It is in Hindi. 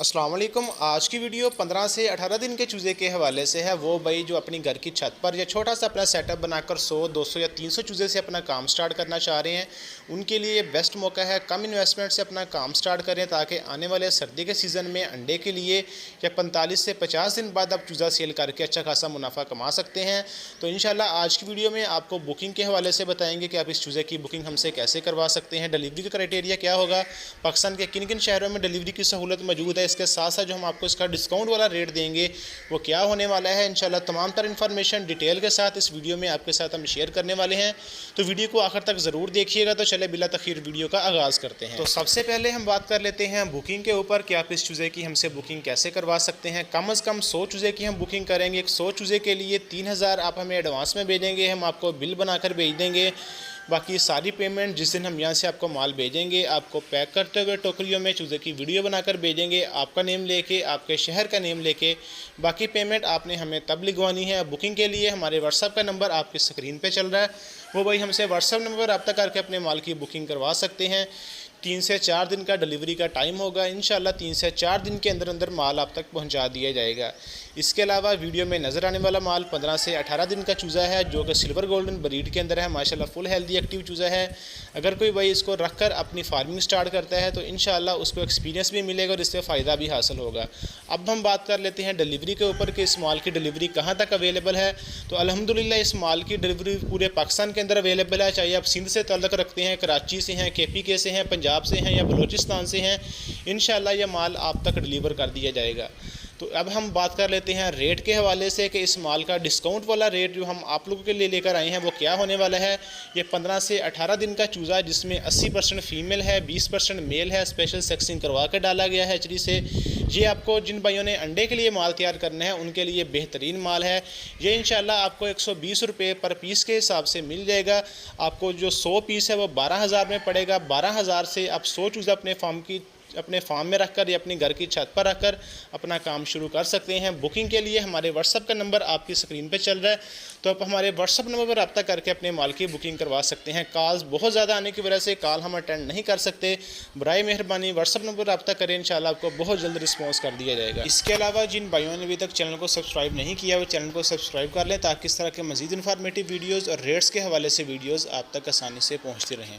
अस्सलाम वालेकुम। आज की वीडियो 15 से 18 दिन के चूज़े के हवाले से है। वो भाई जो अपनी घर की छत पर या छोटा सा अपना सेटअप बनाकर 100, 200 या 300 चूज़े से अपना काम स्टार्ट करना चाह रहे हैं, उनके लिए बेस्ट मौका है। कम इन्वेस्टमेंट से अपना काम स्टार्ट करें ताकि आने वाले सर्दी के सीज़न में अंडे के लिए या 45 से 50 दिन बाद आप चूज़ा सेल करके अच्छा खासा मुनाफा कमा सकते हैं। तो इंशाल्लाह आज की वीडियो में आपको बुकिंग के हवाले से बताएंगे कि आप इस चूज़े की बुकिंग हमसे कैसे करवा सकते हैं, डिलीवरी का क्राइटेरिया क्या होगा, पाकिस्तान के किन किन शहरों में डिलीवरी की सहूलत मौजूद है, इसके साथ साथ जो हम आपको इसका डिस्काउंट वाला रेट देंगे वो क्या होने वाला है। इंशाल्लाह तमाम तर इन्फॉर्मेशन डिटेल के साथ इस वीडियो में आपके साथ हम शेयर करने वाले हैं, तो वीडियो को आखिर तक ज़रूर देखिएगा। तो चले बिला तखीर वीडियो का आगाज़ करते हैं। तो सबसे पहले हम बात कर लेते हैं बुकिंग के ऊपर कि आप इस चूज़े की हमसे बुकिंग कैसे करवा सकते हैं। कम अज़ कम 100 चूज़े की हम बुकिंग करेंगे। एक 100 चूज़े के लिए 3000 आप हमें एडवांस में भेजेंगे, हम आपको बिल बनाकर भेज देंगे। बाकी सारी पेमेंट जिस दिन हम यहाँ से आपको माल भेजेंगे, आपको पैक करते हुए टोकरियों में चूज़े की वीडियो बनाकर भेजेंगे, आपका नेम लेके, आपके शहर का नेम लेके। बाकी पेमेंट आपने हमें तब लिखवानी है। बुकिंग के लिए हमारे व्हाट्सएप का नंबर आपकी स्क्रीन पे चल रहा है, वो भाई हमसे व्हाट्सएप नंबर पर रब्ता करके अपने माल की बुकिंग करवा सकते हैं। 3 से 4 दिन का डिलीवरी का टाइम होगा। इंशाल्लाह 3 से 4 दिन के अंदर अंदर माल आप तक पहुंचा दिया जाएगा। इसके अलावा वीडियो में नज़र आने वाला माल 15 से 18 दिन का चूज़ा है, जो कि सिल्वर गोल्डन ब्रीड के अंदर है। माशाल्लाह फुल हेल्दी एक्टिव चूज़ा है। अगर कोई भाई इसको रख कर अपनी फार्मिंग स्टार्ट करता है तो इंशाल्लाह उसको एक्सपीरियंस भी मिलेगा और इससे फ़ायदा भी हासिल होगा। अब हम बात कर लेते हैं डिलीवरी के ऊपर कि इस माल की डिलीवरी कहाँ तक अवेलेबल है। तो अल्हम्दुलिल्लाह इस माल की डिलीवरी पूरे पाकिस्तान के अंदर अवेलेबल है। चाहे आप सिंध से ताल्लुक़ रखते हैं, कराची से हैं, KPK से हैं, पंजाब से हैं या बलूचिस्तान से हैं, इंशाल्लाह यह माल आप तक डिलीवर कर दिया जाएगा। तो अब हम बात कर लेते हैं रेट के हवाले से कि इस माल का डिस्काउंट वाला रेट जो हम आप लोगों के लिए लेकर आए हैं वो क्या होने वाला है। ये 15 से 18 दिन का चूज़ा जिसमें 80% फ़ीमेल है, 20% मेल है, स्पेशल सेक्सिंग करवा कर डाला गया है HD से। ये आपको जिन भाइयों ने अंडे के लिए माल तैयार करना है उनके लिए बेहतरीन माल है। ये इंशाल्लाह आपको 120 रुपये पर पीस के हिसाब से मिल जाएगा। आपको जो 100 पीस है वो 12,000 में पड़ेगा। 12,000 से आप 100 चूज़ा अपने फार्म में रखकर या अपनी घर की छत पर रखकर अपना काम शुरू कर सकते हैं। बुकिंग के लिए हमारे व्हाट्सएप का नंबर आपकी स्क्रीन पे चल रहा है, तो आप हमारे व्हाट्सएप नंबर पर रब्ता करके अपने माल की बुकिंग करवा सकते हैं। कॉल्स बहुत ज़्यादा आने की वजह से कॉल हम अटेंड नहीं कर सकते। बराए मेहरबानी व्हाट्सएप नंबर पर रब्ता करें, इंशाल्लाह आपको बहुत जल्द रिस्पॉन्स कर दिया जाएगा। इसके अलावा जिन भाइयों ने अभी तक चैनल को सब्सक्राइब नहीं किया वो चैनल को सब्सक्राइब कर लें ताकि इस तरह के मज़ीद इन्फॉर्मेटिव वीडियोज़ और रेट्स के हवाले से वीडियोज़ आप तक आसानी से पहुँचती रहें।